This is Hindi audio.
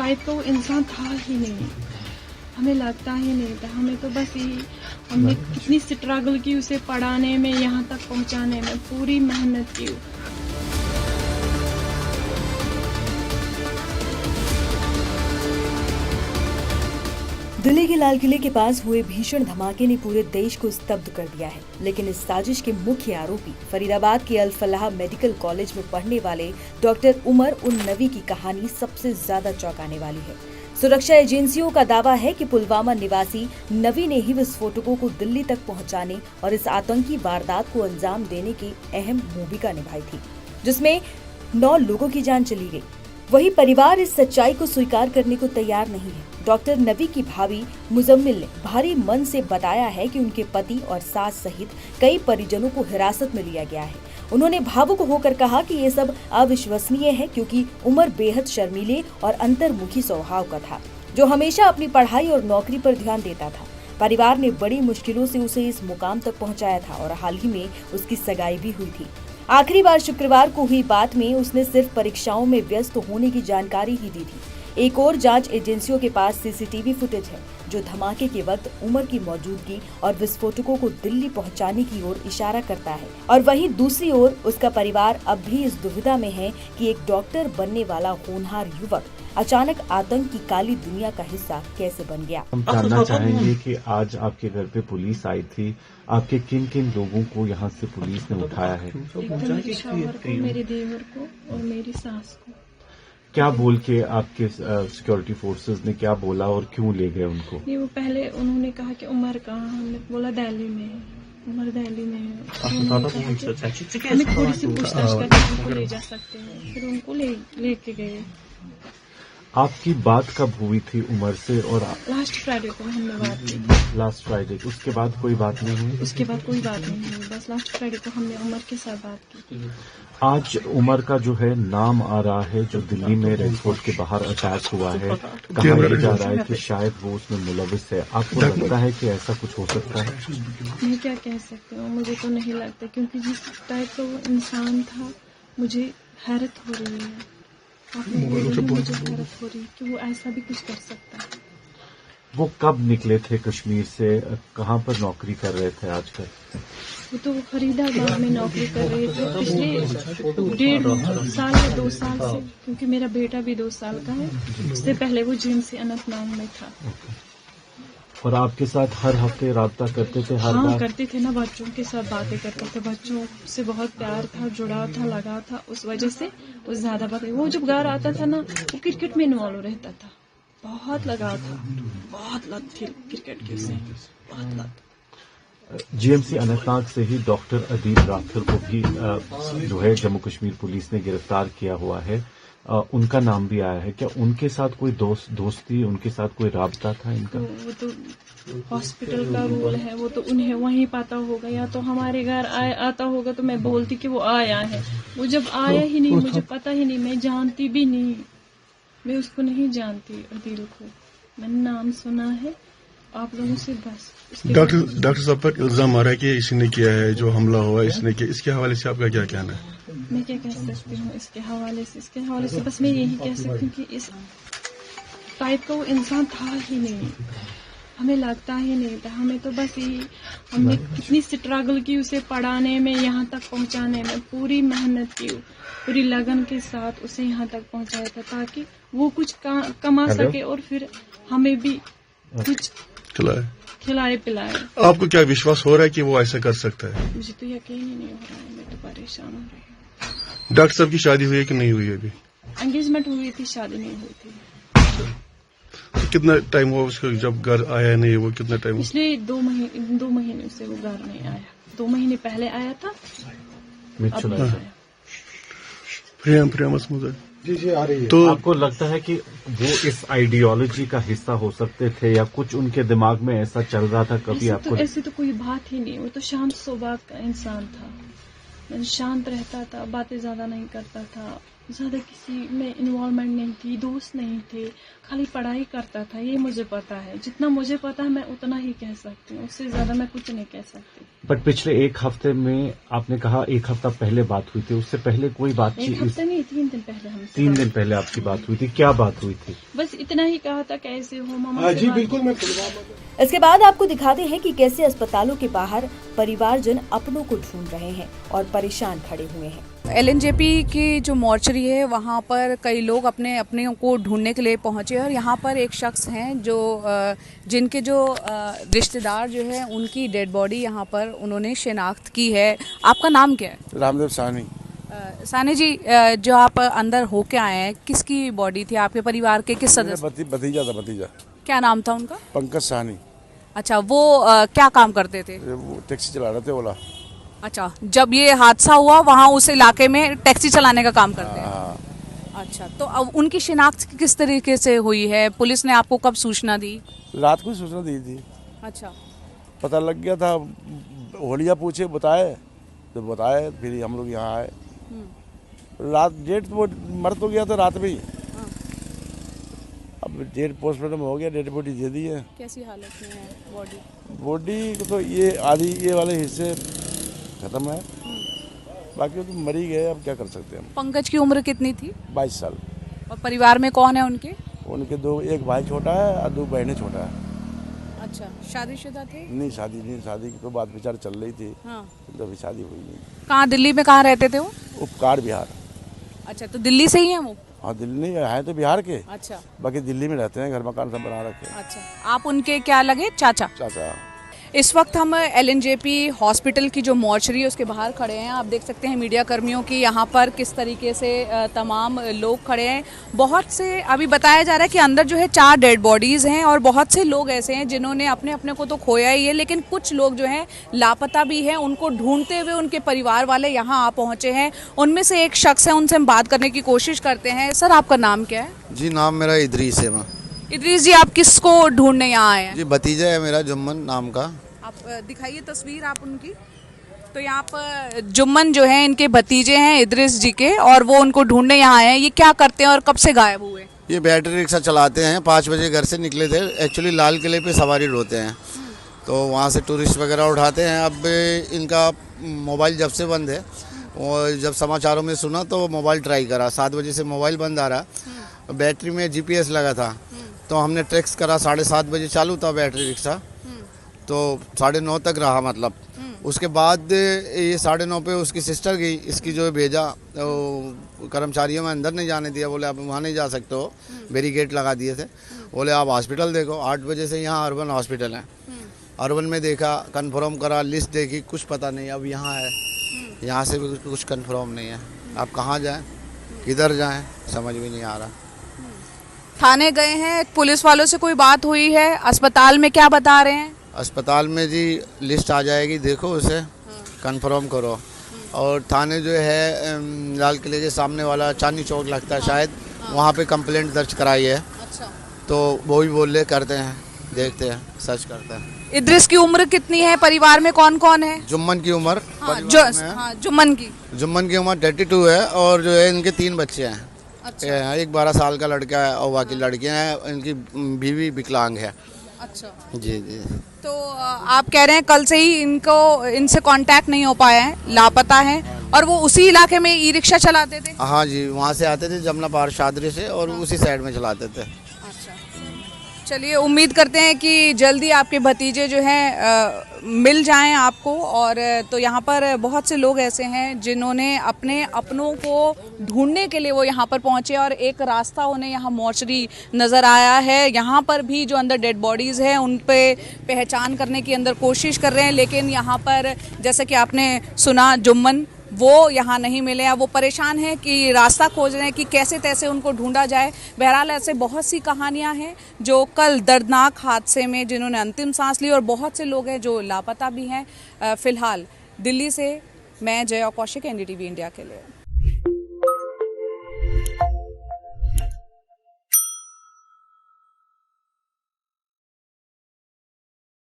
टाइप का वो इंसान था ही नहीं, हमें लगता ही नहीं था। हमें तो बस यही, हमने कितनी स्ट्रगल की उसे पढ़ाने में, यहाँ तक पहुँचाने में, पूरी मेहनत की। दिल्ली के लाल किले के पास हुए भीषण धमाके ने पूरे देश को स्तब्ध कर दिया है, लेकिन इस साजिश के मुख्य आरोपी फरीदाबाद के अल फलाह मेडिकल कॉलेज में पढ़ने वाले डॉक्टर उमर उन नवी की कहानी सबसे ज्यादा चौंकाने वाली है। सुरक्षा एजेंसियों का दावा है कि पुलवामा निवासी नवी ने ही विस्फोटकों को दिल्ली तक पहुंचाने और इस आतंकी वारदात को अंजाम देने की अहम भूमिका निभाई थी, जिसमें 9 लोगों की जान चली गई। वही परिवार इस सच्चाई को स्वीकार करने को तैयार नहीं है। डॉक्टर नवी की भाभी मुजम्मिल ने भारी मन से बताया है कि उनके पति और सास सहित कई परिजनों को हिरासत में लिया गया है। उन्होंने भावुक होकर कहा कि ये सब अविश्वसनीय है, क्योंकि उमर बेहद शर्मीले और अंतर्मुखी स्वभाव का था, जो हमेशा अपनी पढ़ाई और नौकरी पर ध्यान देता था। परिवार ने बड़ी मुश्किलों से उसे इस मुकाम तक पहुंचाया था और हाल ही में उसकी सगाई भी हुई थी। आखिरी बार शुक्रवार को हुई बात में उसने सिर्फ परीक्षाओं में व्यस्त होने की जानकारी ही दी थी। एक और जांच एजेंसियों के पास सीसीटीवी फुटेज है, जो धमाके के वक्त उमर की मौजूदगी और विस्फोटकों को दिल्ली पहुंचाने की ओर इशारा करता है। और वहीं दूसरी ओर उसका परिवार अब भी इस दुविधा में है कि एक डॉक्टर बनने वाला होनहार युवक अचानक आतंक की काली दुनिया का हिस्सा कैसे बन गया। हम जानना चाहेंगे कि आज आपके घर पे पुलिस आई थी, आपके किन किन लोगों को यहाँ से पुलिस ने उठाया है? मेरे शौहर को, मेरे देवर को और मेरी सास को। क्या बोल के आपके सिक्योरिटी फोर्सेस ने क्या बोला और क्यों ले गए उनको? नहीं, वो पहले उन्होंने कहा कि उमर कहाँ, हमने बोला दिल्ली में है, उमर दिल्ली में है। हमें थोड़ी सी पूछताछ करके उनको ले जा सकते हैं, फिर उनको लेके गए। आपकी बात कब हुई थी उमर से? और लास्ट फ्राइडे को हमने बात की थी। लास्ट फ्राइडे, उसके बाद कोई बात नहीं हुई? उसके बाद कोई बात नहीं हुई, बस लास्ट फ्राइडे को हमने उमर के साथ बात की। आज उमर का जो है नाम आ रहा है, जो दिल्ली में रेड फोर्ट के बाहर अटैक हुआ है, कहा यह जा रहा है कि शायद वो उसमें मुलविस है। आपको लगता है कि ऐसा कुछ हो सकता है? मैं क्या कह सकती हूँ, मुझे तो नहीं लगता, क्योंकि जिस टाइप का वो इंसान था, मुझे हैरत हो रही है। मुझे हैरत हो रही है कि वो ऐसा भी कुछ कर सकता है। वो कब निकले थे कश्मीर से? कहाँ पर नौकरी कर रहे थे आजकल? वो तो फरीदाबाद में नौकरी कर रहे थे पिछले 1.5 साल या 2 साल से, क्योंकि मेरा बेटा भी 2 साल का है। उससे पहले वो GMC अनंतनाग में था। और आपके साथ हर हफ्ते राब्ता करते थे? हर बार करते थे ना, बच्चों के साथ बातें करते थे, बच्चों से बहुत प्यार था, जुड़ाव था, लगाव था, उस वजह से वो ज्यादा बातें। वो जब घर आता था ना, वो क्रिकेट में इन्वॉल्व रहता था, बहुत लगाव था, बहुत लत थी क्रिकेट की उसे, बहुत लत। GMC अनंतनाग से ही डॉक्टर अदील राठौर को भी जो है जम्मू कश्मीर पुलिस ने गिरफ्तार किया हुआ है। उनका नाम भी आया है। क्या उनके साथ कोई दोस्ती, उनके साथ कोई राब्ता था इनका? वो तो हॉस्पिटल का रूल है, वो तो उन्हें वहीं पता होगा, या तो हमारे घर आता होगा तो मैं बोलती कि वो आया है। वो जब आया ही नहीं, मुझे पता ही नहीं, मैं जानती भी नहीं, मैं उसको नहीं जानती अदील को। मैंने नाम सुना है आप लोगों से बस। डॉक्टर साहब पर इल्जाम आ रहा है कि इसी ने किया है, जो हमला हुआ इसने किया। इसके हवाले से आपका क्या कहना है? मैं क्या कह सकती हूँ इसके हवाले से बस मैं यही कह सकती हूँ कि इस टाइप का वो इंसान था ही नहीं, हमें लगता ही नहीं था। हमें तो बस यही, हमने कितनी स्ट्रगल की उसे पढ़ाने में, यहाँ तक पहुँचाने में, पूरी मेहनत की, पूरी लगन के साथ उसे यहाँ तक पहुँचाया था, ताकि वो कुछ कमा सके और फिर हमें भी कुछ खिलाए पिलाए। आपको क्या विश्वास हो रहा है कि वो ऐसा कर सकता है? मुझे तो यकीन ही नहीं हो रहा है, मैं तो परेशान हो रही हूँ। डॉक्टर साहब की शादी हुई है कि नहीं हुई है? अभी एंगेजमेंट हुई थी, शादी नहीं हुई थी। तो कितना टाइम हुआ उसको जब घर आया नहीं? वो कितना टाइम? पिछले 2 महीने से वो घर नहीं आया। 2 महीने पहले आया था, अब नहीं आया। प्रिया आ रही है। तो आपको लगता है कि वो इस आइडियोलॉजी का हिस्सा हो सकते थे, या कुछ उनके दिमाग में ऐसा चल रहा था कभी? आपको ऐसे तो कोई बात ही नहीं, वो तो शांत स्वभाव का इंसान था, शांत रहता था, बातें ज्यादा नहीं करता था, ज़्यादा किसी में इन्वॉल्वमेंट नहीं थी, दोस्त नहीं थे, खाली पढ़ाई करता था, ये मुझे पता है। जितना मुझे पता है मैं उतना ही कह सकती हूँ, उससे ज़्यादा मैं कुछ नहीं कह सकती। बट पिछले एक हफ्ते में आपने कहा 1 हफ्ता पहले बात हुई थी, उससे पहले कोई बातचीत? 1 हफ्ते नहीं, 3 दिन पहले हमसे 3 दिन पहले आपकी बात हुई थी। क्या बात हुई थी? बस इतना ही कहा था, कैसे हो मामा? जी बिल्कुल, मैं इसके बाद आपको दिखाते हैं कि कैसे अस्पतालों के बाहर परिवारजन अपनों को ढूंढ रहे हैं और परेशान खड़े हुए हैं। LNJP की जो मॉर्चरी है वहाँ पर कई लोग अपने को ढूंढने के लिए पहुँचे और यहाँ पर एक शख्स हैं जो जिनके जो रिश्तेदार जो है उनकी डेड बॉडी यहाँ पर उन्होंने शिनाख्त की है। आपका नाम क्या है? रामदेव साहनी। सानी जी, जो आप अंदर होके आए हैं, किसकी बॉडी थी? आपके परिवार के किस सदस्य? भतीजा था, भतीजा। क्या नाम था उनका? पंकज साहनी। अच्छा, वो क्या काम करते थे? वो टैक्सी चला रहे थे, ओला। अच्छा, जब ये हादसा हुआ वहाँ उस इलाके में टैक्सी चलाने का काम करते हैं? हाँ। अच्छा, तो अब उनकी शिनाख्त किस तरीके से हुई है? पुलिस ने आपको कब सूचना दी? रात को सूचना दी थी। अच्छा, पता लग गया था, होलिया पूछे, बताए तो बताए, फिर हम लोग यहाँ आए। रात डेट वो मर तो गया था रात में ही। अब डेट पोस्टमार्टम हो गया, डेड बॉडी दे दी है। कैसी हालत में है बॉडी? बॉडी तो ये आधी ये वाले हिस्से खत्म है, बाकी तो मर ही गए, अब क्या कर सकते हैं हम। पंकज की उम्र कितनी थी? 22 साल। और परिवार में कौन है उनके? उनके एक भाई छोटा है और 2 बहनें छोटा है। अच्छा, शादीशुदा थे? नहीं, शादी की तो बात विचार चल रही थी। हाँ। तो अभी शादी हुई नहीं। कहाँ, दिल्ली में कहाँ रहते थे वो? उपकार बिहार। अच्छा, तो दिल्ली से ही हैं वो? हाँ, दिल्ली नहीं है तो बिहार के। अच्छा, बाकी दिल्ली में रहते हैं, घर मकान सब बना रखे हैं। अच्छा, आप उनके क्या लगे? चाचा? चाचा। इस वक्त हम LNJP हॉस्पिटल की जो मॉर्चरी है उसके बाहर खड़े हैं। आप देख सकते हैं मीडिया कर्मियों की यहाँ पर किस तरीके से तमाम लोग खड़े हैं। बहुत से अभी बताया जा रहा है कि अंदर जो है 4 डेड बॉडीज़ हैं और बहुत से लोग ऐसे हैं जिन्होंने अपने को तो खोया ही है, लेकिन कुछ लोग जो हैं लापता भी हैं। उनको ढूंढते हुए उनके परिवार वाले यहाँ आ पहुँचे हैं। उनमें से एक शख्स है, उनसे हम बात करने की कोशिश करते हैं। सर, आपका नाम क्या है? जी, नाम मेरा इदरीस है। मैं इदरीस जी, आप किसको ढूंढने यहाँ आए हैं? जी, भतीजा है मेरा, जुम्मन नाम का। आप दिखाइए तस्वीर आप उनकी। तो यहाँ पर जुम्मन जो है इनके भतीजे हैं इदरीस जी के, और वो उनको ढूंढने यहाँ आए हैं। ये क्या करते हैं और कब से गायब हुए? ये बैटरी रिक्शा चलाते हैं। 5 बजे घर से निकले थे। एक्चुअली लाल किले पे सवारी ढोते हैं, तो वहाँ से टूरिस्ट वगैरह उठाते हैं। अब इनका मोबाइल जब से बंद है, और जब समाचारों में सुना तो मोबाइल ट्राई करा। 7 बजे से मोबाइल बंद आ रहा। बैटरी में GPS लगा था, तो हमने ट्रैक्स करा। 7:30 बजे चालू था बैटरी रिक्शा, तो 9:30 तक रहा। मतलब उसके बाद ये 9:30 पे उसकी सिस्टर गई, इसकी जो भेजा, तो कर्मचारियों में अंदर नहीं जाने दिया। बोले आप वहाँ नहीं जा सकते हो, बैरिकेड लगा दिए थे। बोले आप हॉस्पिटल देखो। 8 बजे से यहाँ अर्बन हॉस्पिटल है। अर्बन में देखा, कंफर्म करा, लिस्ट देखी, कुछ पता नहीं। अब यहाँ है, यहाँ से भी कुछ कंफर्म नहीं है। आप कहाँ जाएं, किधर जाएं, समझ भी नहीं आ रहा। थाने गए हैं, पुलिस वालों से कोई बात हुई है? अस्पताल में क्या बता रहे हैं? अस्पताल में जी लिस्ट आ जाएगी, देखो उसे कंफर्म करो। और थाने जो है लाल किले के सामने वाला चांदनी चौक लगता है शायद, वहाँ पे कंप्लेंट दर्ज कराई है। अच्छा, तो वो भी बोले करते हैं, देखते हैं, सर्च करते हैं। इदरीस की उम्र कितनी है? परिवार में कौन कौन है? जुम्मन की उम्र जुम्मन की उम्र 32 है, और जो है इनके 3 बच्चे हैं। अच्छा। एक 12 साल का लड़का है और बाकी लड़कियां हैं। इनकी बीवी विकलांग है। अच्छा, जी जी। तो आप कह रहे हैं कल से ही इनसे कांटेक्ट नहीं हो पाया है, लापता है, और वो उसी इलाके में ई-रिक्शा चलाते थे? हाँ जी, वहाँ से आते थे, जमुना पार शादरी से, और उसी साइड में चलाते थे। अच्छा, चलिए, उम्मीद करते हैं कि जल्दी आपके भतीजे जो हैं मिल जाएं आपको। और तो यहाँ पर बहुत से लोग ऐसे हैं जिन्होंने अपनों को ढूंढने के लिए वो यहाँ पर पहुँचे, और एक रास्ता उन्हें यहाँ मॉर्चरी नज़र आया है। यहाँ पर भी जो अंदर डेड बॉडीज़ हैं उन पे पहचान करने की अंदर कोशिश कर रहे हैं, लेकिन यहाँ पर जैसे कि आपने सुना, जुम्मन वो यहाँ नहीं मिले हैं। वो परेशान हैं कि रास्ता खोज रहे हैं कि कैसे तैसे उनको ढूंढा जाए। बहरहाल ऐसे बहुत सी कहानियाँ हैं जो कल दर्दनाक हादसे में जिन्होंने अंतिम सांस ली, और बहुत से लोग हैं जो लापता भी हैं। फ़िलहाल दिल्ली से मैं जया कौशिक, NDTV इंडिया के लिए।